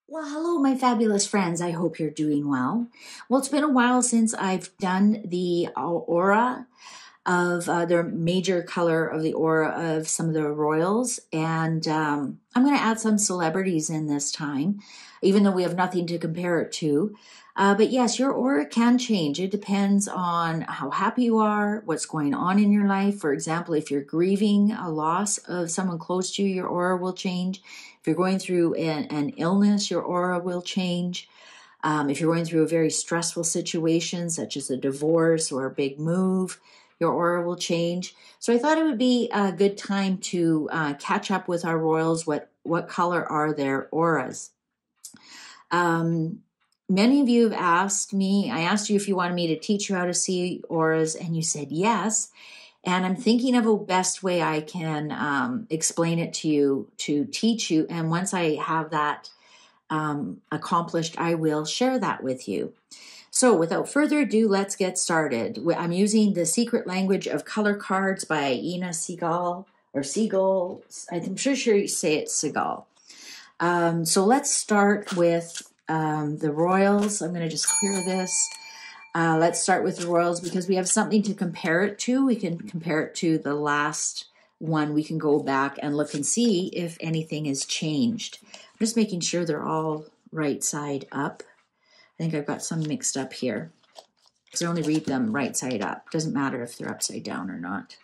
Well, hello, my fabulous friends. I hope you're doing well. Well, it's been a while since I've done the aura of the major color of the aura of some of the royals. And I'm going to add some celebrities in this time, even though we have nothing to compare it to. But yes, your aura can change. It depends on how happy you are, what's going on in your life. For example, if you're grieving a loss of someone close to you, your aura will change. If you're going through an illness, your aura will change. If you're going through a very stressful situation, such as a divorce or a big move, your aura will change. So I thought it would be a good time to catch up with our royals. What color are their auras? Many of you have asked me, I asked you if you wanted me to teach you how to see auras, and you said yes. And I'm thinking of a best way I can explain it to you, to teach you. And once I have that accomplished, I will share that with you. So without further ado, let's get started. I'm using The Secret Language of Color Cards by Ina Segal, or Segal. I'm sure you say it's Segal. So let's start with the royals. I'm going to just clear this. Let's start with the royals because we have something to compare it to. We can compare it to the last one. We can go back and look and see if anything has changed. I'm just making sure they're all right side up. I think I've got some mixed up here because I only read them right side up. Doesn't matter if they're upside down or not.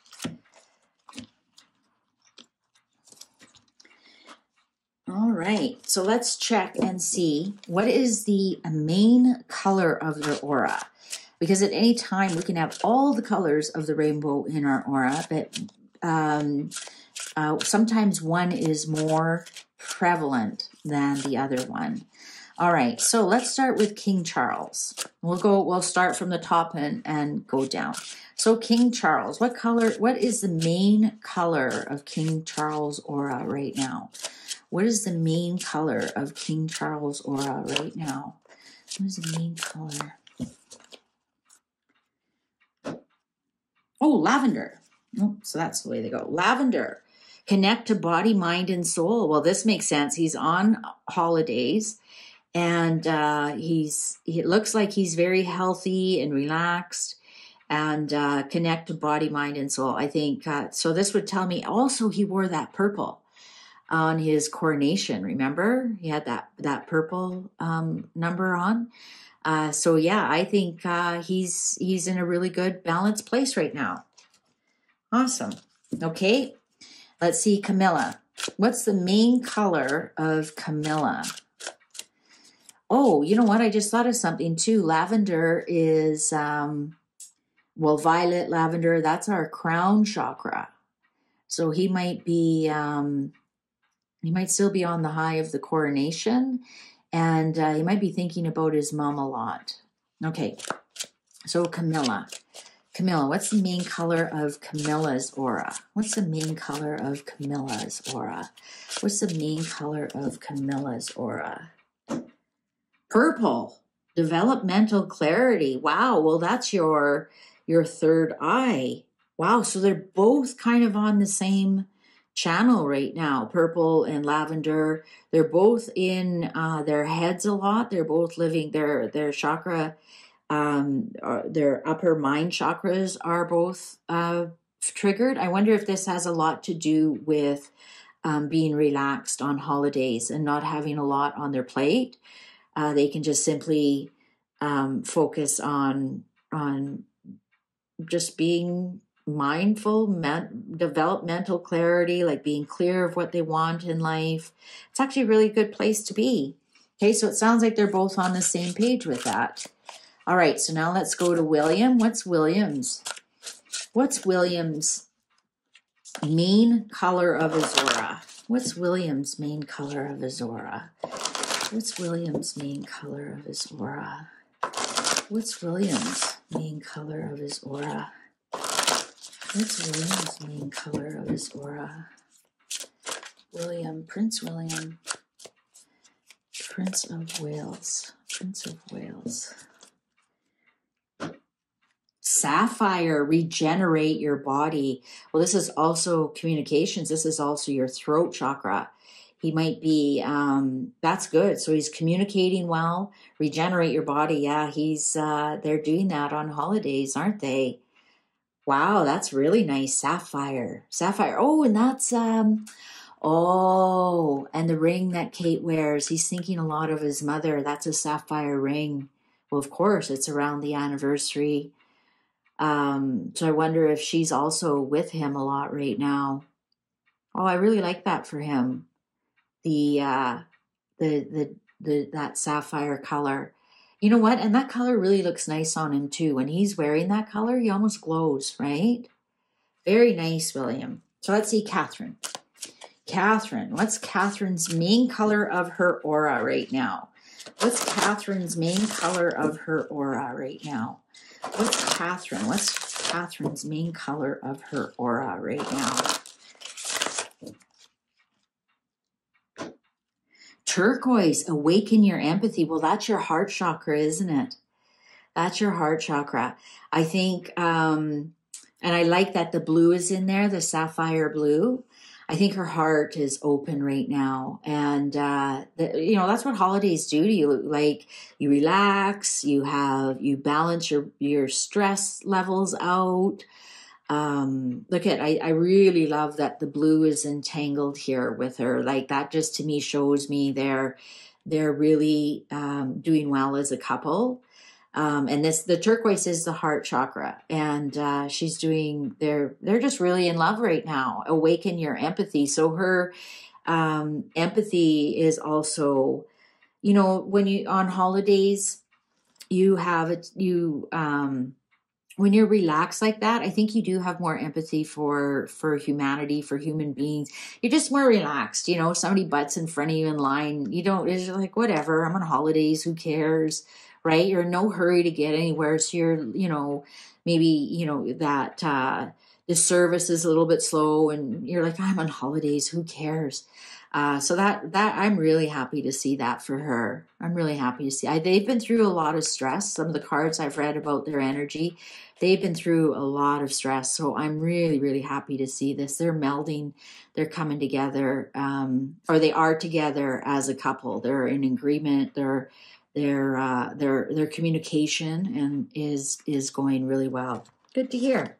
All right, so let's check and see what is the main color of your aura. Because at any time we can have all the colors of the rainbow in our aura, but sometimes one is more prevalent than the other one. All right, so let's start with King Charles. We'll start from the top and go down. So King Charles, what is the main color of King Charles' aura right now? What is the main color of King Charles' aura right now? What is the main color? Oh, lavender. Oh, so that's the way they go. Lavender. Connect to body, mind, and soul. Well, this makes sense. He's on holidays, and it looks like he's very healthy and relaxed, and connect to body, mind, and soul. I think so. This would tell me also he wore that purple on his coronation. Remember, he had that purple number on. So yeah, I think he's in a really good balanced place right now. Awesome. Okay, let's see Camilla. What's the main color of Camilla? Oh, you know what? I just thought of something too. Lavender is, violet lavender, that's our crown chakra. So he might still be on the high of the coronation, and he might be thinking about his mom a lot. Okay, so Camilla, what's the main color of Camilla's aura? What's the main color of Camilla's aura? What's the main color of Camilla's aura? Purple, developmental clarity. Wow, well, that's your third eye. Wow, so they're both kind of on the same channel right now, purple and lavender. They're both in their heads a lot. They're both living their chakra, their upper mind chakras are both triggered. I wonder if this has a lot to do with being relaxed on holidays and not having a lot on their plate. They can just simply focus on just being mindful, developmental clarity, like being clear of what they want in life. It's actually a really good place to be. Okay, so it sounds like they're both on the same page with that. All right, so now let's go to William. What's William's main color of his aura? What's William's main color of his aura? What's William's main color of his aura? What's William's main color of his aura? What's William's main color of his aura? Prince William, Prince of Wales. Sapphire, regenerate your body. Well, this is also communications. This is also your throat chakra. He might be, that's good. So he's communicating well, regenerate your body. Yeah, they're doing that on holidays, aren't they? Wow, that's really nice. Sapphire. Sapphire. Oh, and that's, oh, and the ring that Kate wears. He's thinking a lot of his mother. That's a sapphire ring. Well, of course, it's around the anniversary. So I wonder if she's also with him a lot right now. Oh, I really like that for him. The that sapphire color. You know what? And that color really looks nice on him too. When he's wearing that color, he almost glows, right? Very nice, William. So let's see, Catherine. Catherine, what's Catherine's main color of her aura right now? What's Catherine's main color of her aura right now? What's Catherine's main color of her aura right now? Turquoise, awaken your empathy. Well, that's your heart chakra, isn't it? That's your heart chakra. I think, and I like that the blue is in there, the sapphire blue. I think her heart is open right now. And, that's what holidays do to you. Like, you relax, you balance your stress levels out. I really love that the blue is entangled here with her. Like, that just to me shows me they're really doing well as a couple. And the turquoise is the heart chakra, and they're just really in love right now. Awaken your empathy. So her empathy is also, when you on holidays, you have it, when you're relaxed like that, I think you do have more empathy for humanity, for human beings. You're just more relaxed. Somebody butts in front of you in line. It's like, whatever, I'm on holidays. Who cares? Right? You're in no hurry to get anywhere. So you're, maybe, that the service is a little bit slow and you're like, I'm on holidays. Who cares? So that I'm really happy to see that for her. I'm really happy to see. They've been through a lot of stress. Some of the cards I've read about their energy, they've been through a lot of stress. So I'm really, really happy to see this. They're melding. They're coming together, or they are together as a couple. They're in agreement. Their communication and is going really well. Good to hear.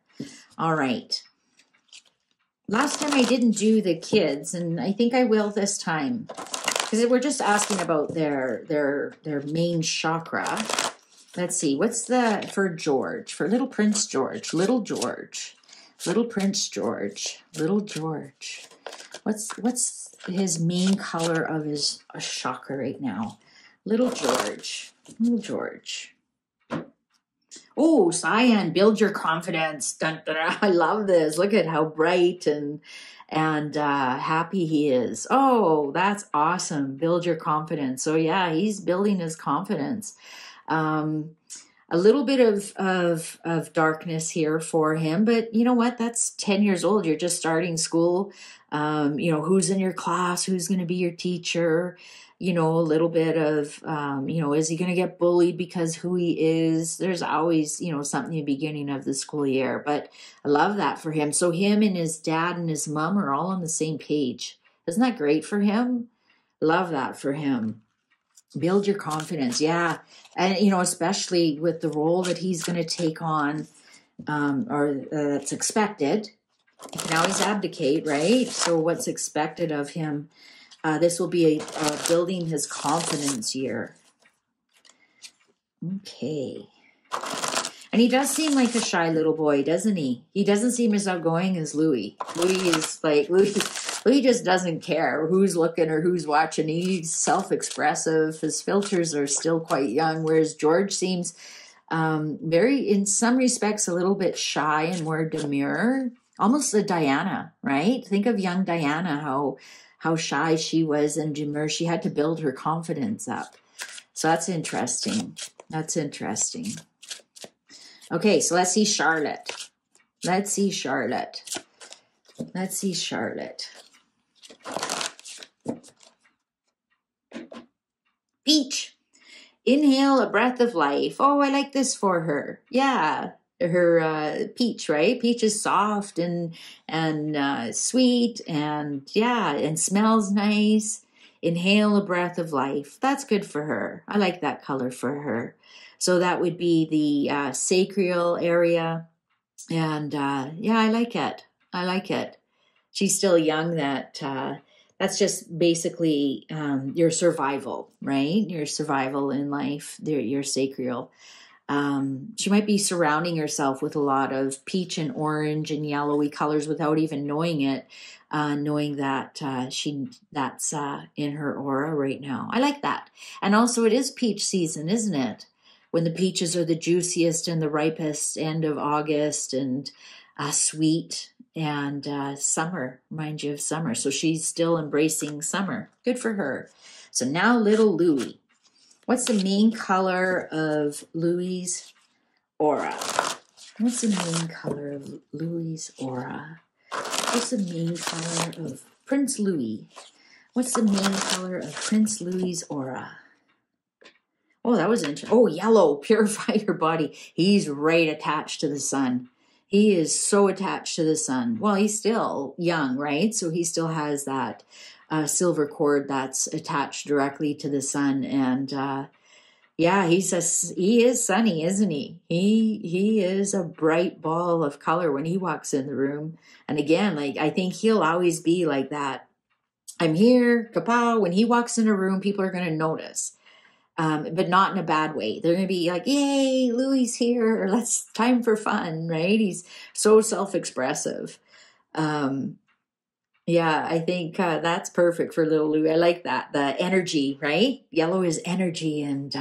All right. Last time I didn't do the kids, and I think I will this time, because we're just asking about their main chakra. Let's see, what's for George, for little Prince George, little Prince George, little George. What's his main color of his chakra right now? Little George. Oh, Cyan, build your confidence. Dun, dun, dun. I love this. Look at how bright and happy he is. Oh, that's awesome. Build your confidence. So yeah, he's building his confidence. A little bit of darkness here for him, but you know what? That's 10 years old. You're just starting school. Who's in your class? Who's going to be your teacher? A little bit of, is he going to get bullied because who he is? There's always, something in the beginning of the school year, but I love that for him. So him and his dad and his mom are all on the same page. Isn't that great for him? Love that for him. Build your confidence. Yeah. And, especially with the role that he's going to take on, or that's expected. He can always abdicate, right? So what's expected of him? This will be a building his confidence year. Okay. And he does seem like a shy little boy, doesn't he? He doesn't seem as outgoing as Louis. Louis just doesn't care who's looking or who's watching. He's self-expressive. His filters are still quite young, whereas George seems in some respects, a little bit shy and more demure. Almost a Diana, right? Think of young Diana, how shy she was and demure. She had to build her confidence up. So that's interesting. Okay, so let's see Charlotte. Peach. Inhale a breath of life. Oh, I like this for her. Yeah. peach, right? Peach is soft and sweet and yeah, and smells nice. Inhale a breath of life. That's good for her. I like that color for her. So that would be the sacral area. And yeah, I like it. I like it. She's still young. That's just basically your survival, right? Your survival in life, your sacral. She might be surrounding herself with a lot of peach and orange and yellowy colors without even knowing it, knowing that that's in her aura right now. I like that. And also it is peach season, isn't it? When the peaches are the juiciest and the ripest, end of August, and sweet, and summer, remind you of summer. So she's still embracing summer. Good for her. So now little Louie. What's the main color of Louie's aura? What's the main color of Louie's aura? What's the main color of Prince Louie? What's the main color of Prince Louie's aura? Oh, that was interesting. Oh, yellow, purify your body. He's right attached to the sun. He is so attached to the sun. Well, he's still young, right? So he still has that silver cord that's attached directly to the sun. And yeah, he is sunny, isn't he? He is a bright ball of color when he walks in the room. And again, like I think he'll always be like that. I'm here, kapow. When he walks in a room, people are going to notice. But not in a bad way. They're going to be like, yay, Louie's here. Let's time for fun, right? He's so self-expressive. Yeah, I think that's perfect for little Louie. I like that. The energy, right? Yellow is energy and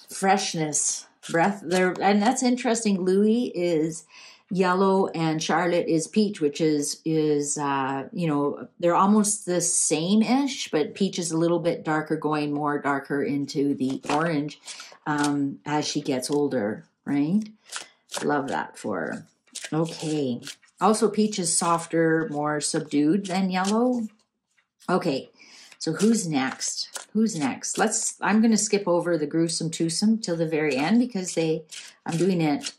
freshness, breath there. And that's interesting. Louie is yellow and Charlotte is peach, which is they're almost the same-ish, but peach is a little bit darker, going more darker into the orange as she gets older, right? Love that for her. Okay. Also, peach is softer, more subdued than yellow. Okay. So who's next? Who's next? I'm going to skip over the gruesome twosome till the very end because I'm doing it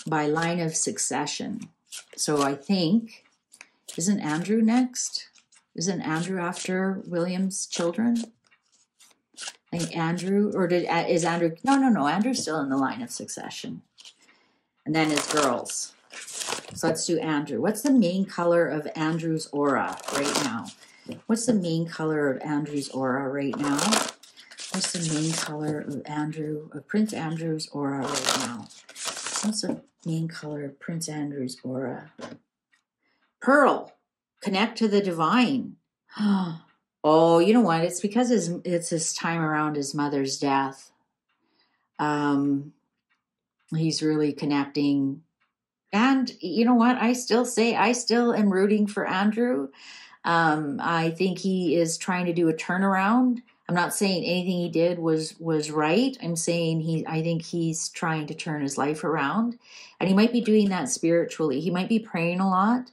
by line of succession. So I think, isn't Andrew next? Isn't Andrew after William's children? I think Andrew, or is Andrew? No. Andrew's still in the line of succession. And then his girls. So let's do Andrew. What's the main color of Andrew's aura right now? What's the main color of Andrew's aura right now? What's the main color of Prince Andrew's aura right now? What's the main color of Prince Andrew's aura? Pearl. Connect to the divine. Oh, you know what? It's because it's his time around his mother's death. He's really connecting. And you know what? I still am rooting for Andrew. I think he is trying to do a turnaround. I'm not saying anything he did was right. I'm saying I think he's trying to turn his life around. And he might be doing that spiritually. He might be praying a lot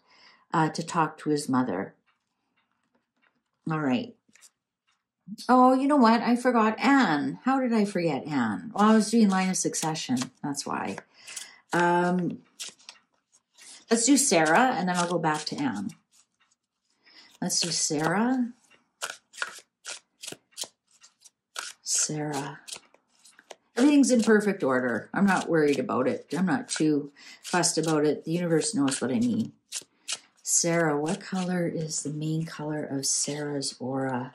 to talk to his mother. All right. Oh, you know what? I forgot Anne. How did I forget Anne? Well, I was doing line of succession. That's why. Let's do Sarah, and then I'll go back to Anne. Let's do Sarah. Sarah. Everything's in perfect order. I'm not worried about it. I'm not too fussed about it. The universe knows what I mean. Sarah, what color is the main color of Sarah's aura?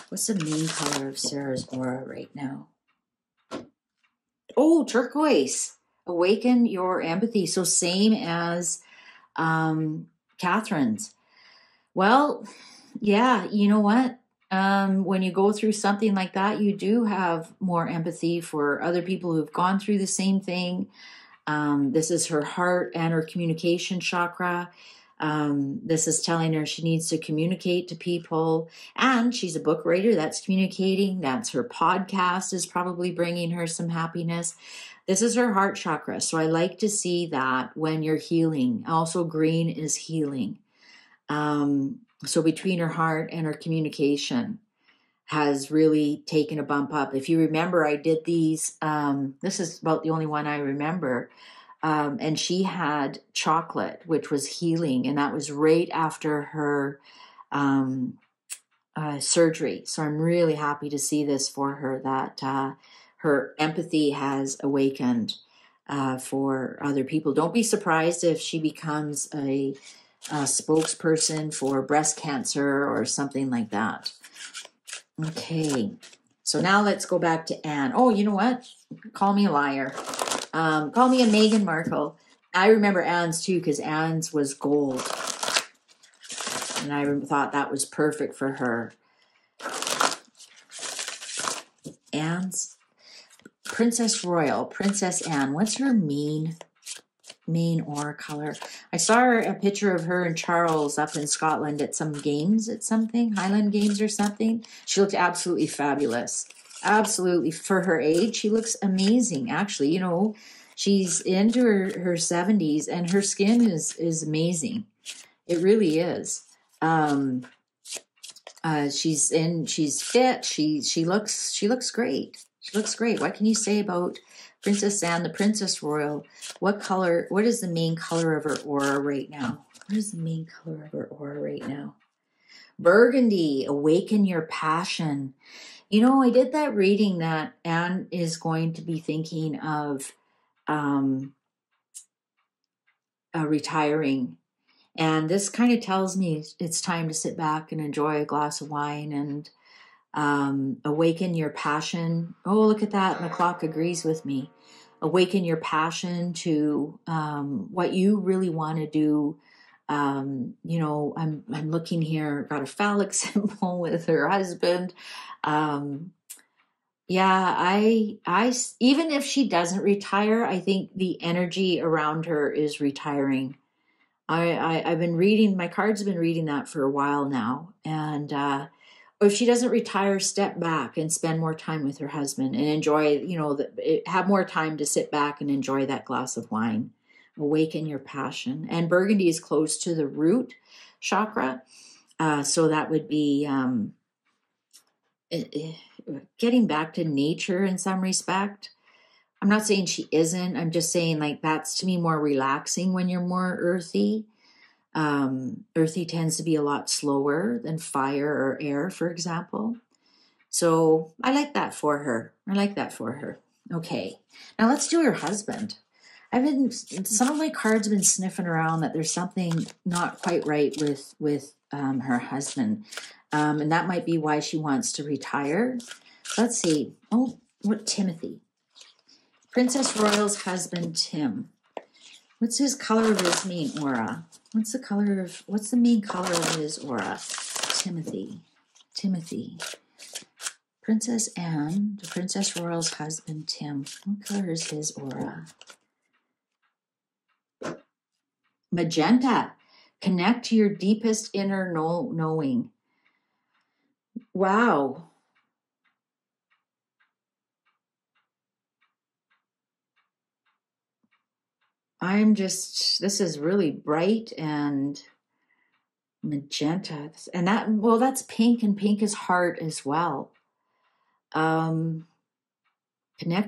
What's the main color of Sarah's aura right now? Oh, turquoise. Awaken your empathy. So same as Catherine's. Well, yeah, you know what? When you go through something like that, you do have more empathy for other people who've gone through the same thing. This is her heart and her communication chakra. This is telling her she needs to communicate to people. And she's a book writer that's communicating. That's her podcast is probably bringing her some happiness. This is her heart chakra. So I like to see that when you're healing. Also, green is healing. So between her heart and her communication. has really taken a bump up. If you remember, I did these, this is about the only one I remember. And she had chocolate, which was healing. And that was right after her surgery. So I'm really happy to see this for her, that her empathy has awakened for other people. Don't be surprised if she becomes a spokesperson for breast cancer or something like that. Okay, so now let's go back to Anne. Oh, you know what? Call me a liar. Call me a Meghan Markle. I remember Anne's too, because Anne's was gold. And I thought that was perfect for her. Anne's Princess Royal, Princess Anne. What's her main aura color? I saw a picture of her and Charles up in Scotland at some games, at something, Highland Games or something. She looked absolutely fabulous. Absolutely. For her age, she looks amazing. Actually, you know, she's into her 70s and her skin is amazing. It really is. She's fit. She looks great. She looks great. What can you say about Princess Anne, the Princess Royal? What is the main color of her aura right now? What is the main color of her aura right now? Burgundy, awaken your passion. You know, I did that reading that Anne is going to be thinking of retiring. And this kind of tells me it's time to sit back and enjoy a glass of wine and awaken your passion. Oh, look at that. And the clock agrees with me. Awaken your passion to what you really want to do. You know, I'm looking here, got a phallic symbol with her husband. Yeah, I even if she doesn't retire, I think the energy around her is retiring. I've been reading, my cards have been reading that for a while now. And if she doesn't retire, step back and spend more time with her husband and enjoy, you know, have more time to sit back and enjoy that glass of wine. Awaken your passion. And Burgundy is close to the root chakra. So that would be getting back to nature in some respect. I'm not saying she isn't. I'm just saying, like, that's to me more relaxing when you're more earthy. Earthy tends to be a lot slower than fire or air, for example. So I like that for her. Okay. Now let's do her husband. Some of my cards have been sniffing around that there's something not quite right with her husband. And that might be why she wants to retire. Let's see. Oh, what Timothy? Princess Royal's husband, Tim. What's his color of his main aura? What's the main color of his aura? Timothy. Princess Anne, the Princess Royal's husband, Tim. What color is his aura? Magenta. Connect to your deepest inner knowing. Wow. This is really bright and magenta. And that's pink, and pink is heart as well. Connect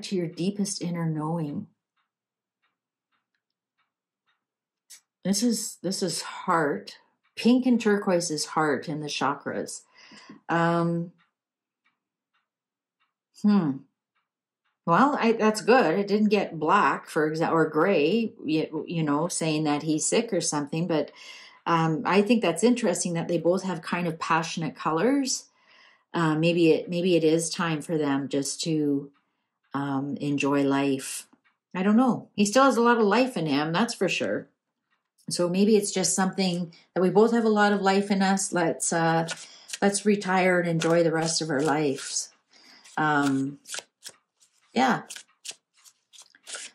to your deepest inner knowing. This is heart. Pink and turquoise is heart in the chakras. Well, that's good. It didn't get black, for example, or gray, you know, saying that he's sick or something. But I think that's interesting that they both have kind of passionate colors. Maybe it is time for them just to enjoy life. I don't know. He still has a lot of life in him, that's for sure. So maybe it's just something that we both have a lot of life in us. Let's retire and enjoy the rest of our lives. Yeah.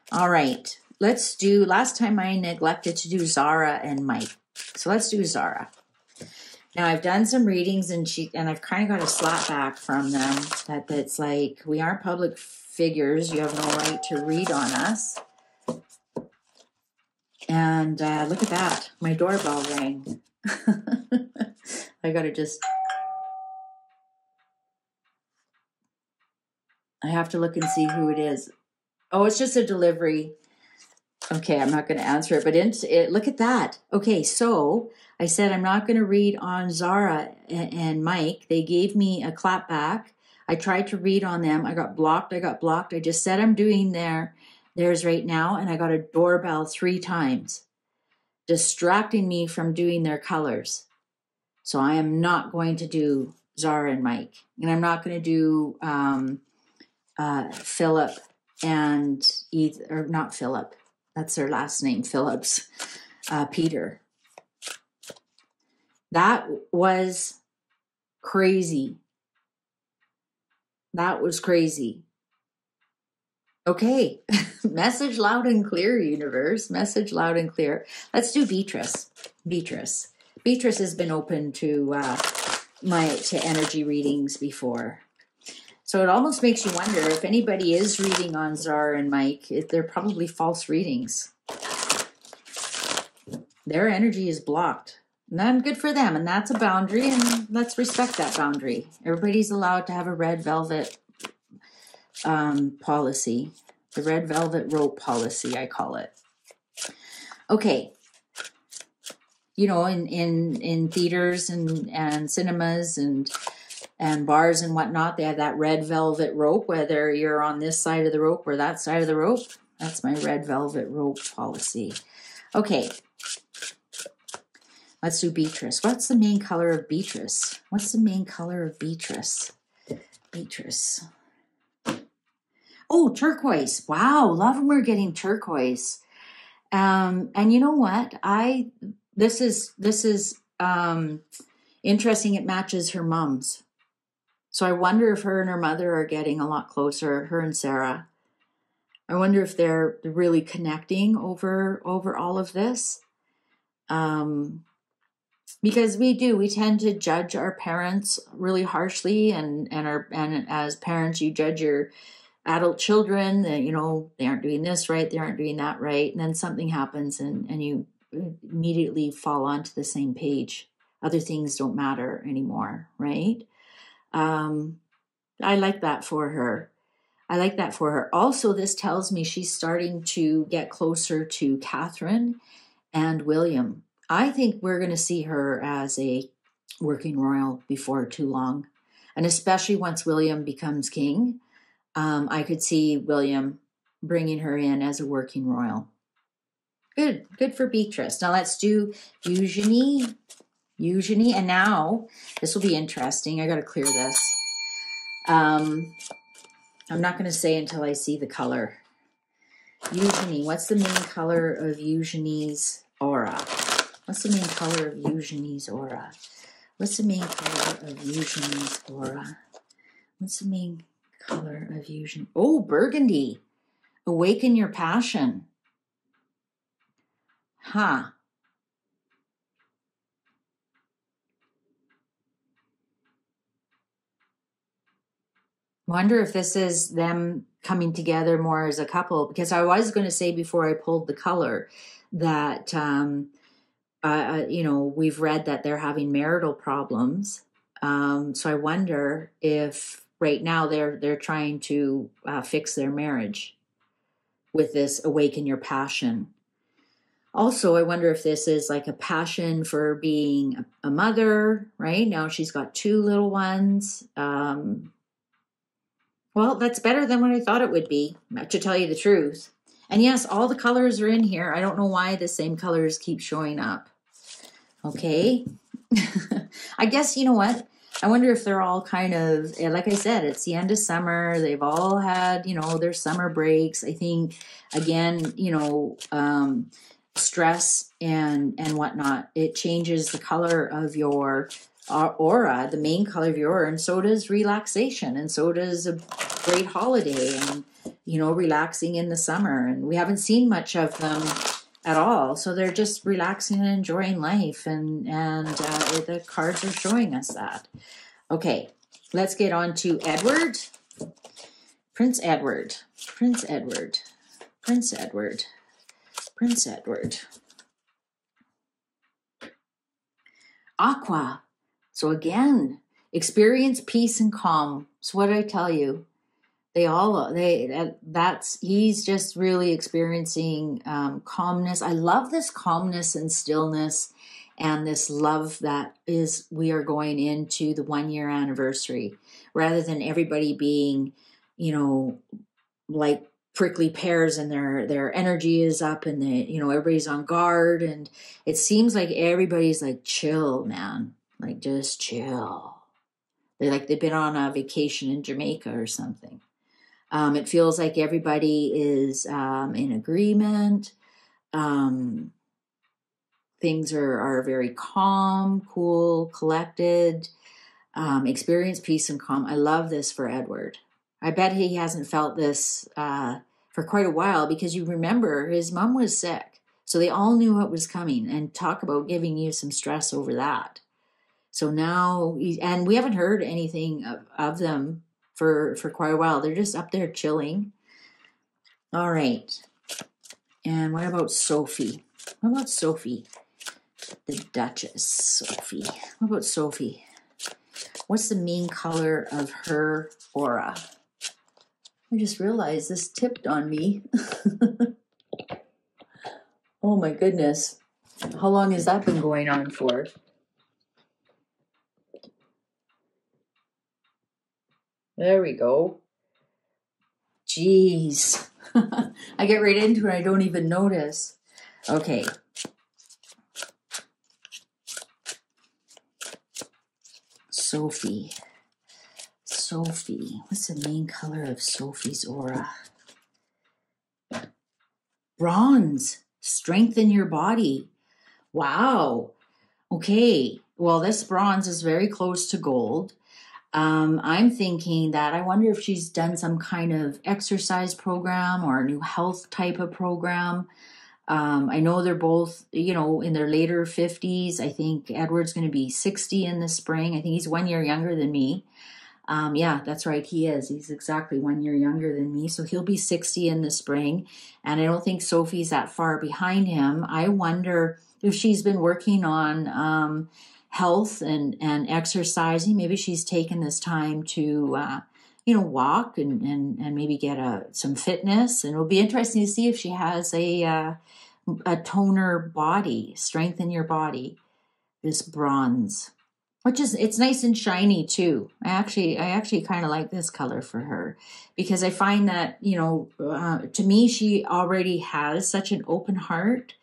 All right. Last time I neglected to do Zara and Mike. So let's do Zara. Now I've done some readings and I've kind of got a slap back from them that's like, we aren't public figures. You have no right to read on us. And look at that. My doorbell rang. I got to just... I have to look and see who it is. Oh, it's just a delivery. Okay, I'm not going to answer it, but look at that. Okay, so I said I'm not going to read on Zara and Mike. They gave me a clap back. I tried to read on them. I got blocked. I just said I'm doing theirs right now, and I got a doorbell 3 times, distracting me from doing their colors. So I am not going to do Zara and Mike, and I'm not going to do Philip and or not Philip. That's their last name, Phillips, Peter. That was crazy. That was crazy. Okay, message loud and clear, universe. Message loud and clear. Let's do Beatrice. Beatrice has been open to energy readings before. So it almost makes you wonder if anybody is reading on Zara and Mike, they're probably false readings. Their energy is blocked. And that's good for them. And that's a boundary. And let's respect that boundary. Everybody's allowed to have a red velvet policy. The red velvet rope policy, I call it. Okay. You know, in theaters and cinemas and bars and whatnot, they have that red velvet rope, whether you're on this side of the rope or that side of the rope. That's my red velvet rope policy. Okay. Let's do Beatrice. What's the main color of Beatrice? What's the main color of Beatrice? Beatrice. Oh, turquoise. Wow. A lot of them are getting turquoise. And you know what? This is interesting. It matches her mom's. So I wonder if her and her mother are getting a lot closer, her and Sarah. I wonder if they're really connecting over all of this. Because we tend to judge our parents really harshly, and as parents, you judge your adult children that, you know, they aren't doing this right, they aren't doing that right, and then something happens and you immediately fall onto the same page. Other things don't matter anymore, right? I like that for her. Also, this tells me she's starting to get closer to Catherine and William. I think we're going to see her as a working royal before too long. And especially once William becomes king, I could see William bringing her in as a working royal. Good for Beatrice. Now let's do Eugenie. And now, this will be interesting. I got to clear this. I'm not going to say until I see the color. Eugenie, what's the main color of Eugenie's aura? What's the main color of Eugenie's aura? What's the main color of Eugenie's aura? What's the main color of Eugenie? Oh, burgundy. Awaken your passion. Huh. Wonder if this is them coming together more as a couple, because I was going to say before I pulled the color that, you know, we've read that they're having marital problems. So I wonder if right now they're trying to fix their marriage with this awaken your passion. Also, I wonder if this is like a passion for being a mother, right? Now she's got 2 little ones. Well, that's better than what I thought it would be, to tell you the truth. And yes, all the colors are in here. I don't know why the same colors keep showing up. Okay. I guess, you know what? I wonder if they're all kind of, like I said, it's the end of summer. They've all had, you know, their summer breaks. I think, again, you know, stress and whatnot, it changes the color of your aura, the main color of your aura, and so does relaxation, and so does a great holiday, and, you know, relaxing in the summer. And we haven't seen much of them at all, so they're just relaxing and enjoying life, and the cards are showing us that. Okay, let's get on to Edward. Prince Edward. Aqua. So again, experience peace and calm. So what did I tell you? He's just really experiencing calmness. I love this calmness and stillness and this love that is, we are going into the 1 year anniversary rather than everybody being, like prickly pears and their energy is up and everybody's on guard, and it seems like everybody's like chill, man, like just chill. They're like they've been on a vacation in Jamaica or something. It feels like everybody is in agreement. Things are very calm, cool, collected, experience peace and calm. I love this for Edward. I bet he hasn't felt this for quite a while, because you remember his mom was sick. So they all knew what was coming, and talk about giving you some stress over that. So now, and we haven't heard anything of them for quite a while. They're just up there chilling. All right. And what about Sophie? What about Sophie? The Duchess, Sophie. What about Sophie? What's the main color of her aura? I just realized this tipped on me. Oh my goodness. How long has that been going on for? There we go. Jeez. I get right into it. I don't even notice. Okay. Sophie. What's the main color of Sophie's aura? Bronze. Strengthen your body. Wow. Okay. Well, this bronze is very close to gold. I'm thinking that I wonder if she's done some kind of exercise program or a new health type of program. I know they're both, in their later 50s. I think Edward's going to be 60 in the spring. I think he's 1 year younger than me. Yeah, that's right. He is. He's exactly 1 year younger than me. So he'll be 60 in the spring. And I don't think Sophie's that far behind him. I wonder if she's been working on health and exercising. Maybe she's taken this time to, walk and maybe get some fitness. And it'll be interesting to see if she has a toner body, strengthen your body, this bronze. It's nice and shiny too. I actually kind of like this color for her, because I find that, to me, she already has such an open heart.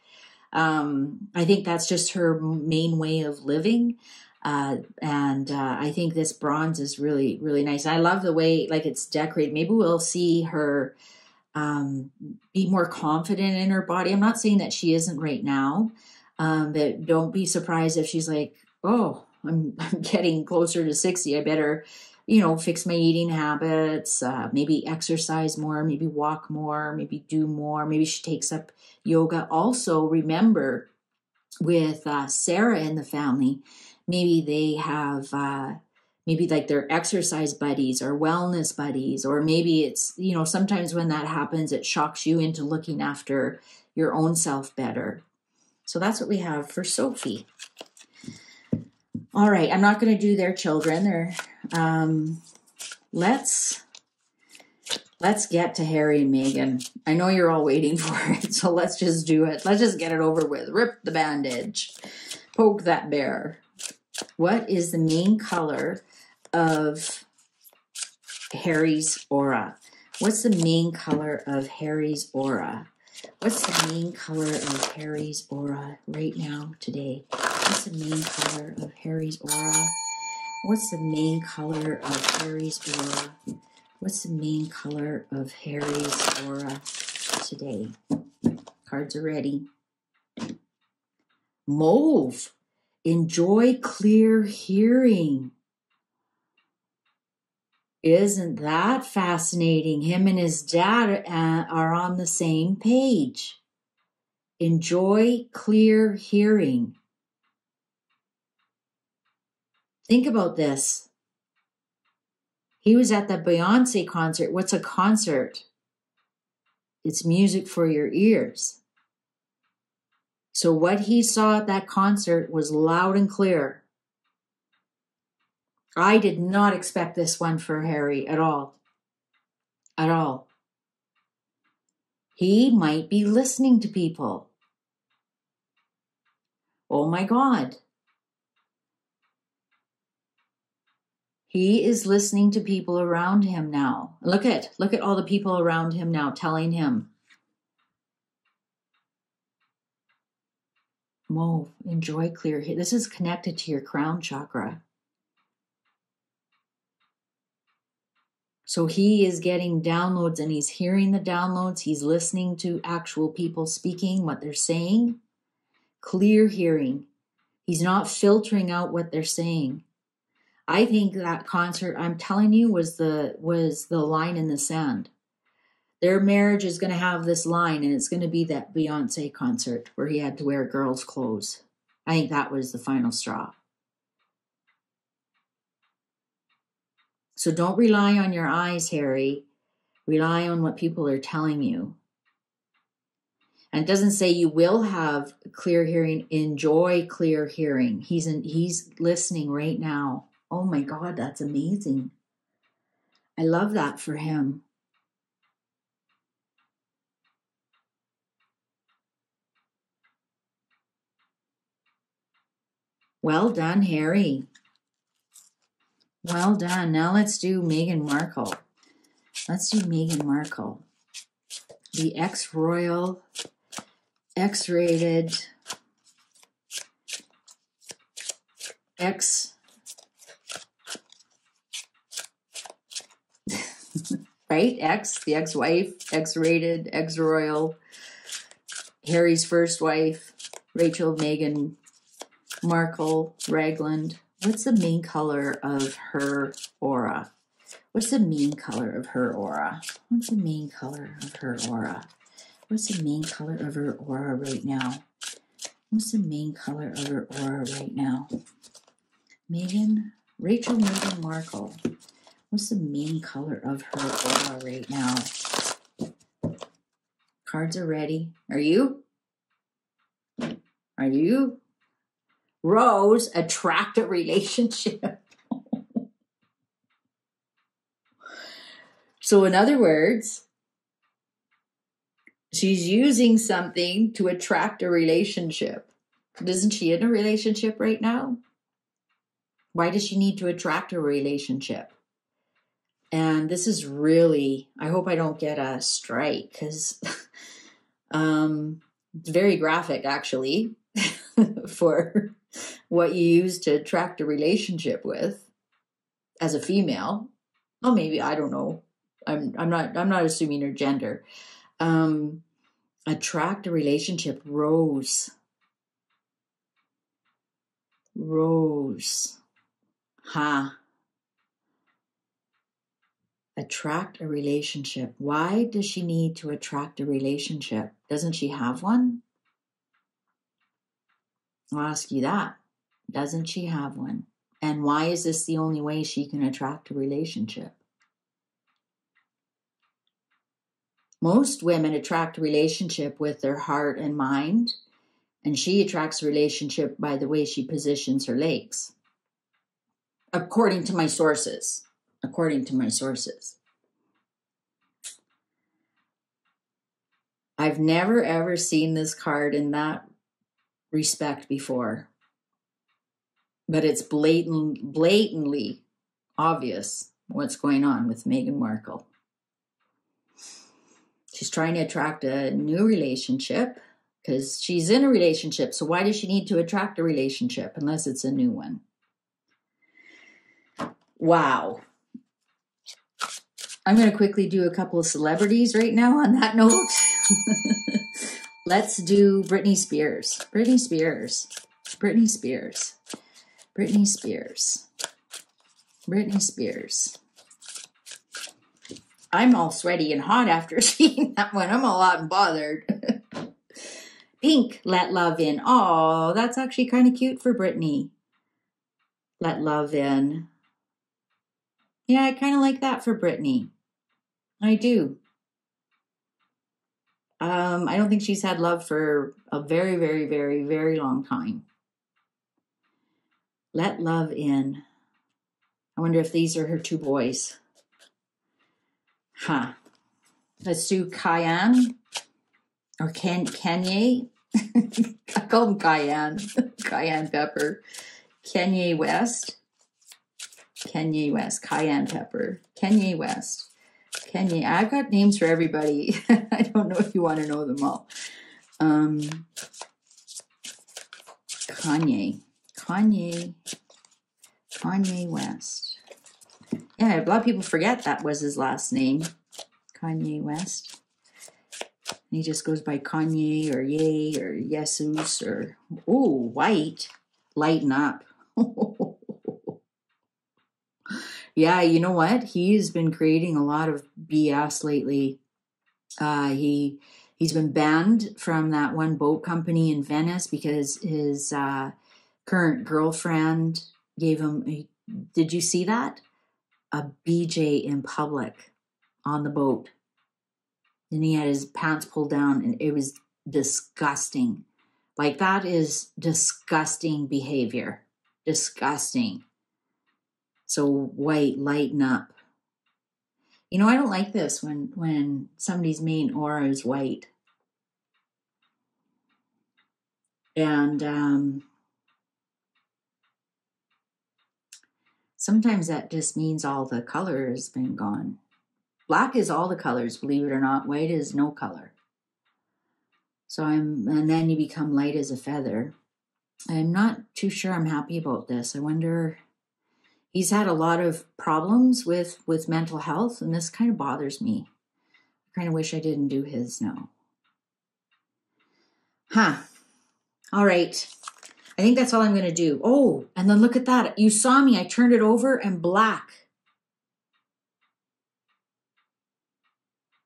I think that's just her main way of living. And I think this bronze is really, really nice. I love the way it's decorated. Maybe we'll see her be more confident in her body. I'm not saying that she isn't right now, but don't be surprised if she's like, oh, I'm getting closer to 60. I better, fix my eating habits, maybe exercise more, maybe walk more, maybe do more. Maybe she takes up yoga. Also, remember with Sarah in the family, maybe they have maybe like their exercise buddies or wellness buddies, or maybe it's, sometimes when that happens, it shocks you into looking after your own self better. So that's what we have for Sophie. All right, I'm not going to do their children. Let's get to Harry and Meghan. I know you're all waiting for it, so let's just do it. Let's just get it over with. Rip the bandage. Poke that bear. What is the main color of Harry's aura? What's the main color of Harry's aura? What's the main color of Harry's aura right now, today? What's the main color of Harry's aura? What's the main color of Harry's aura? What's the main color of Harry's aura today? Cards are ready. Mauve. Enjoy clear hearing. Isn't that fascinating? Him and his dad are on the same page. Enjoy clear hearing. Think about this. He was at the Beyonce concert. What's a concert? It's music for your ears. So what he saw at that concert was loud and clear. I did not expect this one for Harry at all. at all. He might be listening to people. Oh my God. He is listening to people around him now. Look at all the people around him now telling him, move, enjoy clear. This is connected to your crown chakra. So he is getting downloads and he's hearing the downloads. He's listening to actual people speaking, what they're saying. Clear hearing. He's not filtering out what they're saying. I think that concert, I'm telling you, was the line in the sand. Their marriage is going to have this line, and it's going to be that Beyonce concert where he had to wear girls' clothes. I think that was the final straw. So don't rely on your eyes, Harry. Rely on what people are telling you. And it doesn't say you will have clear hearing. Enjoy clear hearing. He's listening right now. Oh my God, that's amazing. I love that for him. Well done, Harry. Well done. Now let's do Meghan Markle. Let's do Meghan Markle. The ex-royal, X-rated, right? The ex-wife, X-rated, ex-royal, Harry's first wife, Rachel Meghan Markle Ragland. What's the main color of her aura? What's the main color of her aura? What's the main color of her aura? What's the main color of her aura right now? What's the main color of her aura right now? Rachel Meghan Markle. What's the main color of her aura right now? Cards are ready. Are you? Are you? Rose, attract a relationship. So in other words, she's using something to attract a relationship. Isn't she in a relationship right now? Why does she need to attract a relationship? And this is really, I hope I don't get a strike because it's very graphic actually for what you use to attract a relationship with as a female. Oh, maybe, I don't know. I'm not assuming her gender. Attract a relationship. Rose. Attract a relationship. Why does she need to attract a relationship? Doesn't she have one? I'll ask you that. Doesn't she have one? And why is this the only way she can attract a relationship? Most women attract a relationship with their heart and mind, and she attracts a relationship by the way she positions her legs. According to my sources. I've never ever seen this card in that respect before. But it's blatantly obvious what's going on with Meghan Markle. She's trying to attract a new relationship because she's in a relationship. So why does she need to attract a relationship unless it's a new one? Wow. I'm going to quickly do a couple of celebrities right now on that note. Let's do Britney Spears. I'm all sweaty and hot after seeing that one. I'm all hot and bothered. Pink, Let Love In. Oh, that's actually kind of cute for Britney. Let Love In. Yeah, I kind of like that for Britney. I do. I don't think she's had love for a very, very, very, very long time. Let Love In. I wonder if these are her two boys. Huh. Let's do cayenne or Kanye. I call him cayenne. Cayenne pepper. Kanye West. Kanye West. Cayenne pepper. Kanye West. Kanye. I've got names for everybody. I don't know if you want to know them all. Kanye West. Yeah, a lot of people forget that was his last name. Kanye West. He just goes by Kanye or Ye or Jesus or, oh, White. Lighten up. Yeah, you know what? He's been creating a lot of BS lately. He's been banned from that one boat company in Venice because his current girlfriend gave him, did you see that? A BJ in public on the boat. And he had his pants pulled down and it was disgusting. Like, that is disgusting behavior. Disgusting. So, White, lighten up. You know, I don't like this when somebody's main aura is white. And sometimes that just means all the color has been gone. Black is all the colors, believe it or not. White is no color. So and then you become light as a feather. I'm not too sure I'm happy about this. I wonder, he's had a lot of problems with mental health, and this kind of bothers me. I kind of wish I didn't do his now. All right. I think that's all I'm going to do. Oh, and then look at that. You saw me. I turned it over and black.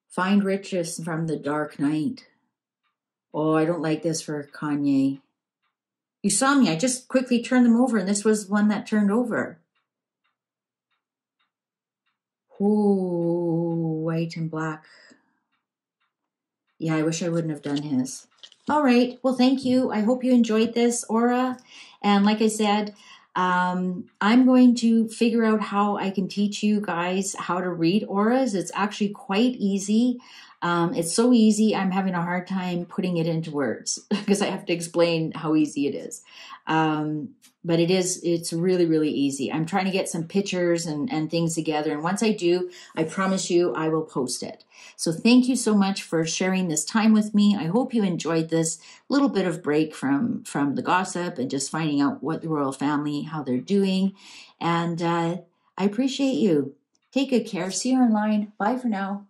Find riches from the dark night. Oh, I don't like this for Kanye. You saw me. I just quickly turned them over, and this was one that turned over. Ooh, white and black. Yeah, I wish I wouldn't have done his. All right. Well, thank you. I hope you enjoyed this aura. And like I said, I'm going to figure out how I can teach you guys how to read auras. It's actually quite easy. It's so easy, I'm having a hard time putting it into words because I have to explain how easy it is. But it's really, really easy. I'm trying to get some pictures and things together. And once I do, I promise you, I will post it. So thank you so much for sharing this time with me. I hope you enjoyed this little bit of break from the gossip and just finding out what the royal family, how they're doing. And I appreciate you. Take good care. See you online. Bye for now.